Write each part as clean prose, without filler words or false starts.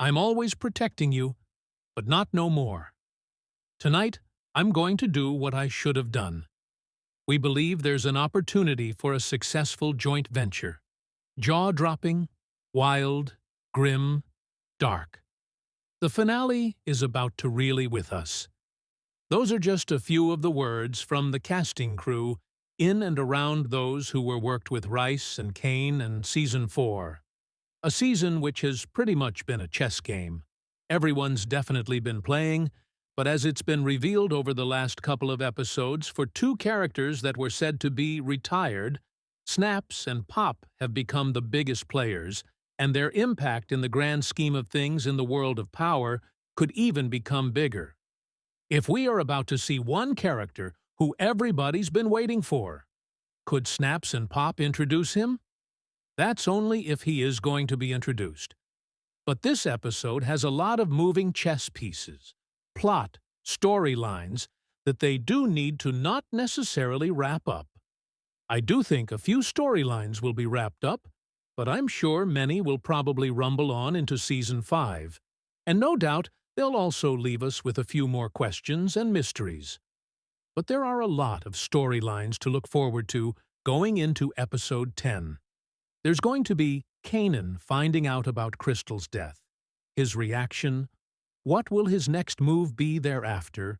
I'm always protecting you, but not no more. Tonight, I'm going to do what I should have done. We believe there's an opportunity for a successful joint venture. Jaw-dropping, wild, grim, dark. The finale is about to really with us. Those are just a few of the words from the casting crew in and around those who were worked with Rice and Kane in Season 4. A season which has pretty much been a chess game. Everyone's definitely been playing, but as it's been revealed over the last couple of episodes, for two characters that were said to be retired, Snaps and Pop have become the biggest players, and their impact in the grand scheme of things in the world of power could even become bigger. If we are about to see one character who everybody's been waiting for, could Snaps and Pop introduce him? That's only if he is going to be introduced. But this episode has a lot of moving chess pieces, plot, storylines that they do need to not necessarily wrap up. I do think a few storylines will be wrapped up, but I'm sure many will probably rumble on into Season 5, and no doubt they'll also leave us with a few more questions and mysteries. But there are a lot of storylines to look forward to going into Episode 10. There's going to be Kanan finding out about Crystal's death, his reaction, what will his next move be thereafter,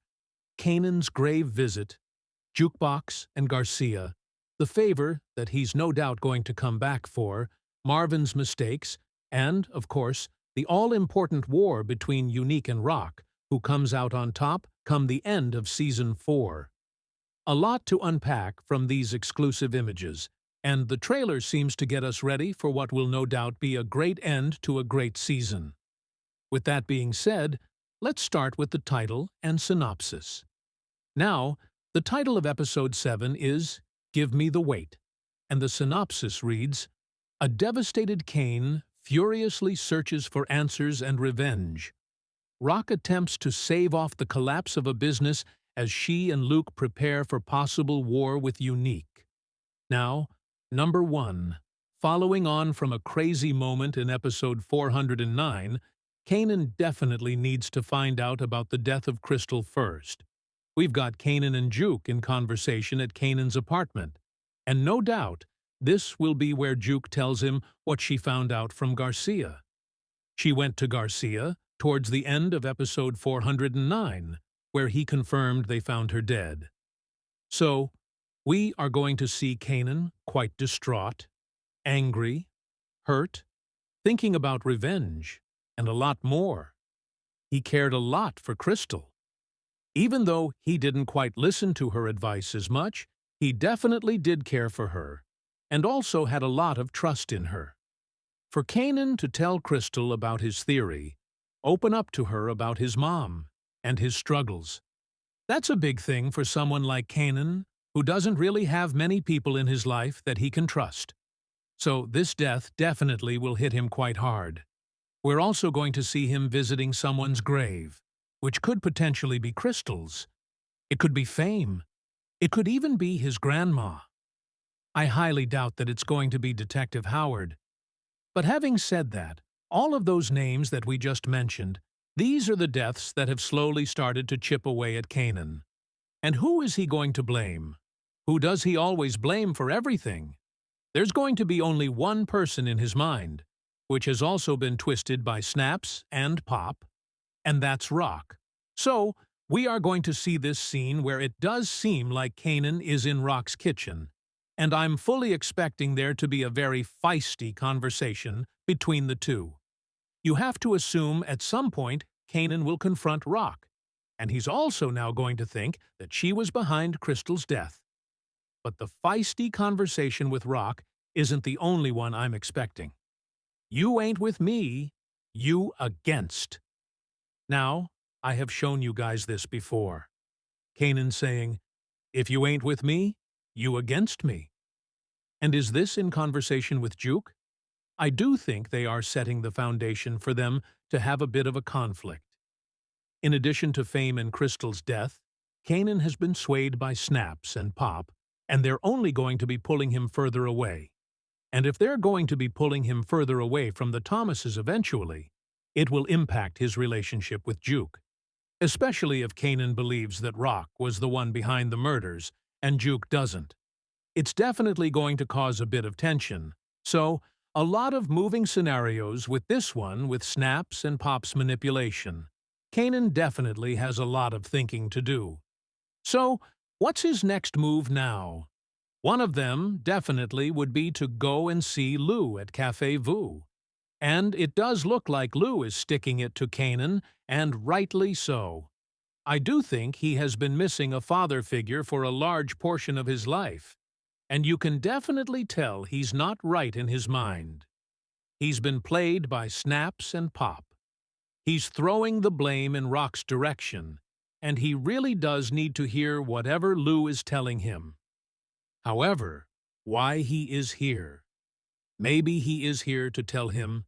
Kanan's grave visit, Jukebox and Garcia, the favor that he's no doubt going to come back for, Marvin's mistakes, and, of course, the all-important war between Unique and Rock, who comes out on top come the end of Season 4. A lot to unpack from these exclusive images, and the trailer seems to get us ready for what will no doubt be a great end to a great season. With that being said, let's start with the title and synopsis. Now, the title of Episode 7 is Give Me the Weight, and the synopsis reads, A devastated Kane furiously searches for answers and revenge. Rock attempts to save off the collapse of a business as she and Luke prepare for possible war with Unique. Now, Number 1. Following on from a crazy moment in episode 409, Kanan definitely needs to find out about the death of Crystal first. We've got Kanan and Juke in conversation at Kanan's apartment, and no doubt this will be where Juke tells him what she found out from Garcia. She went to Garcia towards the end of episode 409, where he confirmed they found her dead. So, we are going to see Kanan quite distraught, angry, hurt, thinking about revenge, and a lot more. He cared a lot for Crystal. Even though he didn't quite listen to her advice as much, he definitely did care for her, and also had a lot of trust in her. For Kanan to tell Crystal about his theory, open up to her about his mom and his struggles, that's a big thing for someone like Kanan, who doesn't really have many people in his life that he can trust. So this death definitely will hit him quite hard. We're also going to see him visiting someone's grave, which could potentially be Crystal's. It could be Fame. It could even be his grandma. I highly doubt that it's going to be Detective Howard. But having said that, all of those names that we just mentioned, these are the deaths that have slowly started to chip away at Kanan. And who is he going to blame? Who does he always blame for everything? There's going to be only one person in his mind, which has also been twisted by Snaps and Pop, and that's Rock. So, we are going to see this scene where it does seem like Kanan is in Rock's kitchen, and I'm fully expecting there to be a very feisty conversation between the two. You have to assume at some point Kanan will confront Rock, and he's also now going to think that she was behind Crystal's death. But the feisty conversation with Rock isn't the only one I'm expecting. You ain't with me, you against. Now, I have shown you guys this before. Kanan saying, if you ain't with me, you against me. And is this in conversation with Juke? I do think they are setting the foundation for them to have a bit of a conflict. In addition to Fame and Crystal's death, Kanan has been swayed by Snaps and Pop, and they're only going to be pulling him further away. And if they're going to be pulling him further away from the Thomases eventually, It will impact his relationship with Juke, especially if Kanan believes that Rock was the one behind the murders and Juke doesn't. It's definitely going to cause a bit of tension. So, a lot of moving scenarios with this one with Snaps and Pop's manipulation. Kanan definitely has a lot of thinking to do. So, what's his next move now? One of them definitely would be to go and see Lou at Café Vu. And it does look like Lou is sticking it to Kanan, and rightly so. I do think he has been missing a father figure for a large portion of his life, and you can definitely tell he's not right in his mind. He's been played by Snaps and Pop. He's throwing the blame in Rock's direction, and he really does need to hear whatever Lou is telling him. However, why he is here. Maybe he is here to tell him